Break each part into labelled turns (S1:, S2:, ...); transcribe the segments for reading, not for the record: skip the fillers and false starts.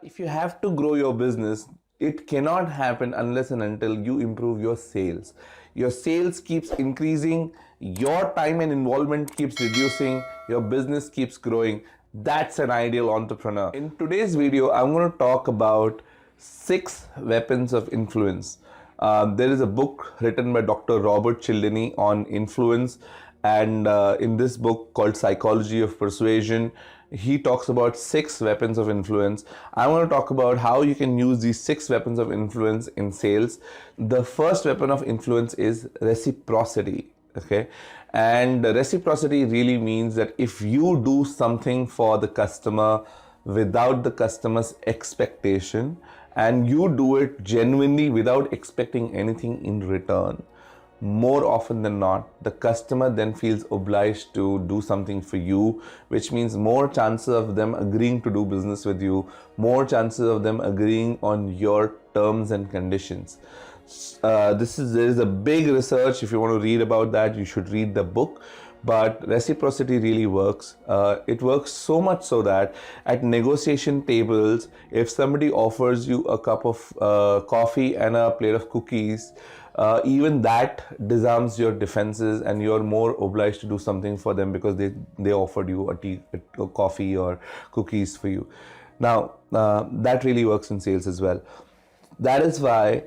S1: If you have to grow your business, it cannot happen unless and until you improve your sales. Your sales keeps increasing, your time and involvement keeps reducing, your business keeps growing. That's an ideal entrepreneur. In today's video, I'm going to talk about 6 weapons of influence. There is a book written by Dr. Robert Cialdini on influence, and in this book called Psychology of Persuasion, he talks about 6 weapons of influence. I want to talk about how you can use these 6 weapons of influence in sales. The first weapon of influence is reciprocity. Okay, and reciprocity really means that if you do something for the customer without the customer's expectation, and you do it genuinely without expecting anything in return, more often than not, the customer then feels obliged to do something for you, which means more chances of them agreeing to do business with you, more chances of them agreeing on your terms and conditions. There is a big research. If you want to read about that, you should read the book. But reciprocity really works. It works so much so that at negotiation tables, if somebody offers you a cup of coffee and a plate of cookies, even that disarms your defenses, and you're more obliged to do something for them because they offered you a coffee or cookies for you. Now, that really works in sales as well. That is why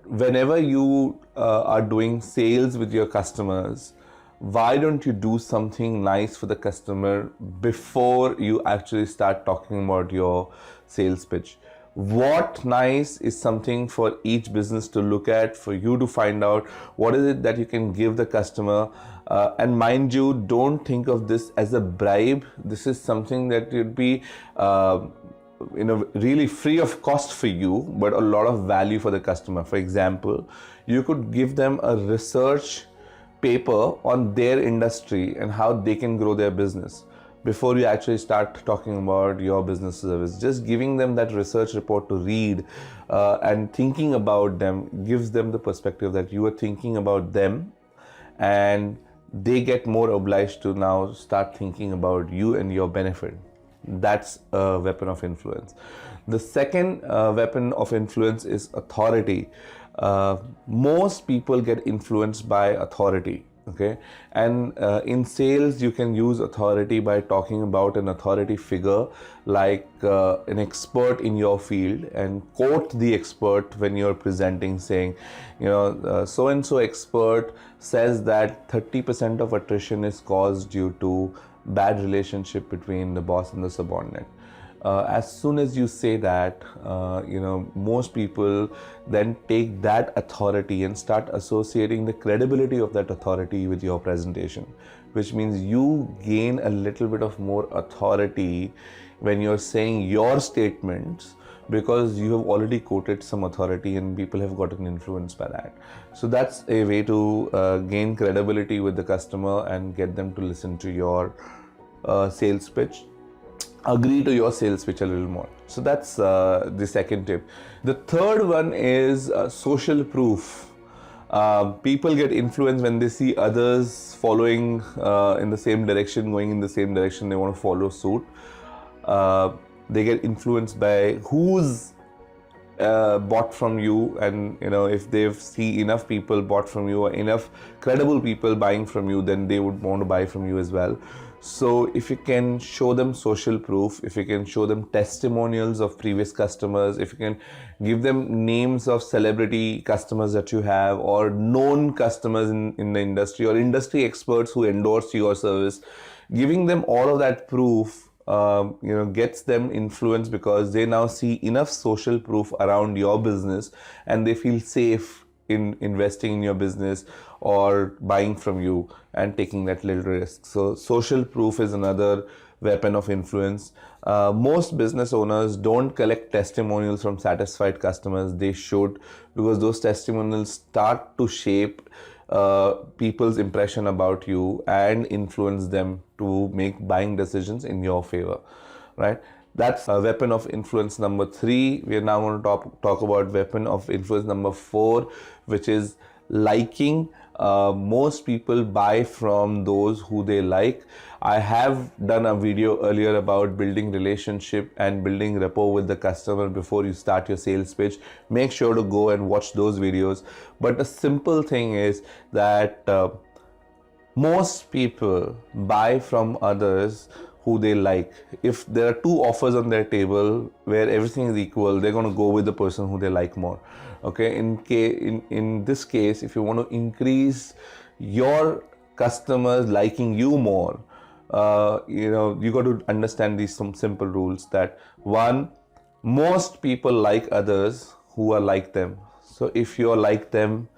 S1: whenever you are doing sales with your customers, why don't you do something nice for the customer before you actually start talking about your sales pitch? What nice is something for each business to look at, for you to find out what is it that you can give the customer. And mind you, don't think of this as a bribe. This is something that would be really free of cost for you, but a lot of value for the customer. For example, you could give them a research paper on their industry and how they can grow their business before you actually start talking about your business service. Just giving them that research report to read and thinking about them gives them the perspective that you are thinking about them, and they get more obliged to now start thinking about you and your benefit. That's a weapon of influence. The second weapon of influence is authority. Most people get influenced by authority. Okay, and in sales you can use authority by talking about an authority figure like an expert in your field, and quote the expert when you're presenting, saying, so and so expert says that 30% of attrition is caused due to bad relationship between the boss and the subordinate. As soon as you say that, most people then take that authority and start associating the credibility of that authority with your presentation, which means you gain a little bit of more authority when you're saying your statements, because you have already quoted some authority and people have gotten influenced by that. So that's a way to gain credibility with the customer and get them to listen to your sales pitch, agree to your sales pitch a little more. So that's the second tip. The third one is social proof. People get influenced when they see others following in the same direction, going in the same direction. They want to follow suit. They get influenced by who's bought from you, and if they see enough people bought from you or enough credible people buying from you, then they would want to buy from you as well. So if you can show them social proof, if you can show them testimonials of previous customers, if you can give them names of celebrity customers that you have, or known customers in the industry, or industry experts who endorse your service, giving them all of that proof gets them influenced, because they now see enough social proof around your business and they feel safe in investing in your business or buying from you and taking that little risk. So social proof is another weapon of influence. Most business owners don't collect testimonials from satisfied customers. They should, because those testimonials start to shape people's impression about you and influence them to make buying decisions in your favor, right? That's a weapon of influence number 3. We are now going to talk about weapon of influence number 4, which is liking Most people buy from those who they like. I have done a video earlier about building relationship and building rapport with the customer before you start your sales pitch. Make sure to go and watch those videos. But the simple thing is that most people buy from others who they like. If there are two offers on their table where everything is equal, they're going to go with the person who they like more. Okay, in this case, if you want to increase your customers liking you more, you got to understand these some simple rules. That one, most people like others who are like them. So if you're like them,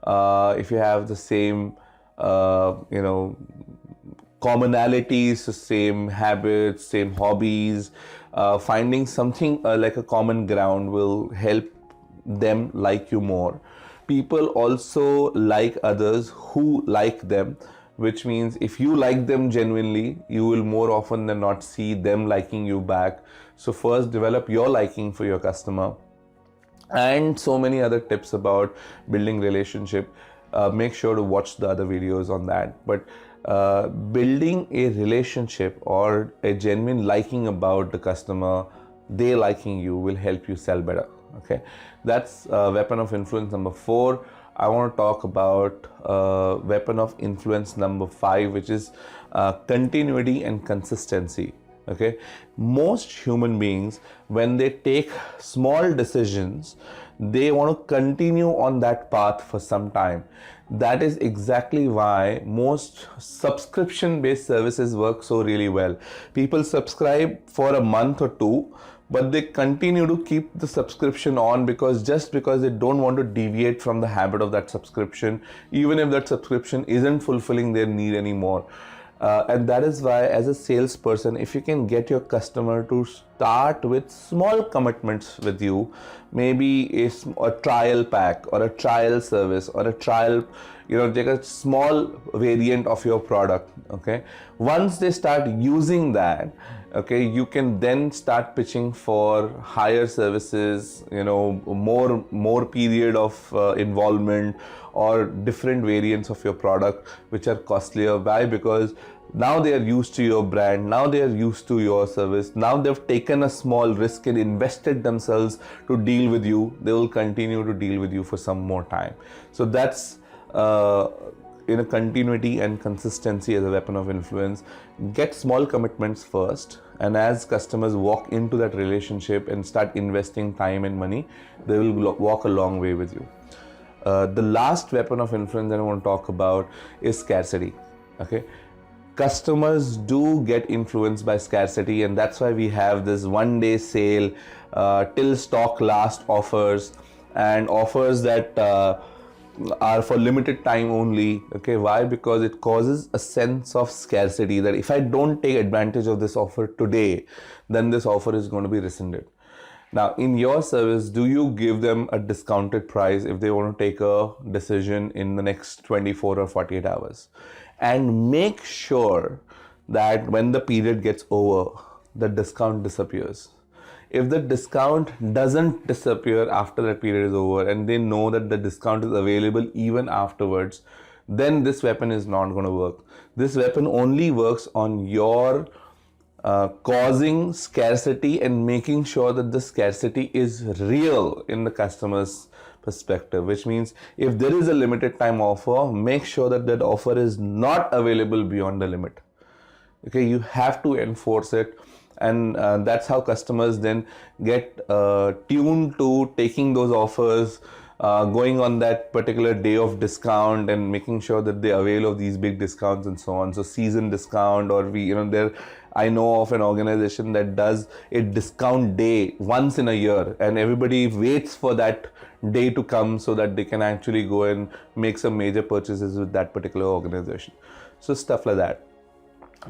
S1: if you have the same commonalities, the same habits, same hobbies, finding something like a common ground will help them like you more. People also like others who like them, which means if you like them genuinely, you will more often than not see them liking you back. So first, develop your liking for your customer, and so many other tips about building relationship. Make sure to watch the other videos on that. But building a relationship or a genuine liking about the customer, they liking you, will help you sell better. Okay, that's weapon of influence number 4. I want to talk about weapon of influence number 5, which is continuity and consistency. Okay, most human beings, when they take small decisions, they want to continue on that path for some time. That is exactly why most subscription based services work so really well. People subscribe for a month or two, but they continue to keep the subscription on because they don't want to deviate from the habit of that subscription, even if that subscription isn't fulfilling their need anymore. And that is why, as a salesperson, if you can get your customer to start with small commitments with you, maybe a trial pack or a trial service or a trial, take a small variant of your product. Okay, once they start using that, okay, you can then start pitching for higher services, more period of involvement, or different variants of your product which are costlier. Why? Because now they are used to your brand, now they are used to your service, now they've taken a small risk and invested themselves to deal with you. They will continue to deal with you for some more time. So that's continuity and consistency as a weapon of influence. Get small commitments first, and as customers walk into that relationship and start investing time and money, they will walk a long way with you. The last weapon of influence that I want to talk about is scarcity. Okay, customers do get influenced by scarcity, and that's why we have this one-day sale, till stock last offers, and offers that are for limited time only. Okay, why? Because it causes a sense of scarcity, that if I don't take advantage of this offer today, then this offer is going to be rescinded. Now, in your service, do you give them a discounted price if they want to take a decision in the next 24 or 48 hours? And make sure that when the period gets over, the discount disappears. If the discount doesn't disappear after that period is over, and they know that the discount is available even afterwards, then this weapon is not going to work. This weapon only works on your causing scarcity and making sure that the scarcity is real in the customer's perspective, which means if there is a limited time offer, make sure that that offer is not available beyond the limit. Okay, you have to enforce it, and that's how customers then get tuned to taking those offers, going on that particular day of discount and making sure that they avail of these big discounts and so on. So season discount, or I know of an organization that does a discount day once in a year, and everybody waits for that day to come so that they can actually go and make some major purchases with that particular organization. So stuff like that.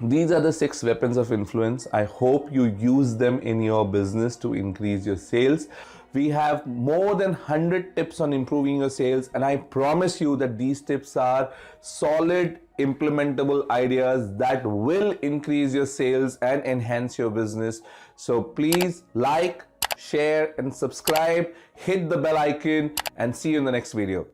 S1: These are the 6 weapons of influence. I hope you use them in your business to increase your sales. We have more than 100 tips on improving your sales, and I promise you that these tips are solid, implementable ideas that will increase your sales and enhance your business. So please like, share, and subscribe, hit the bell icon, and see you in the next video.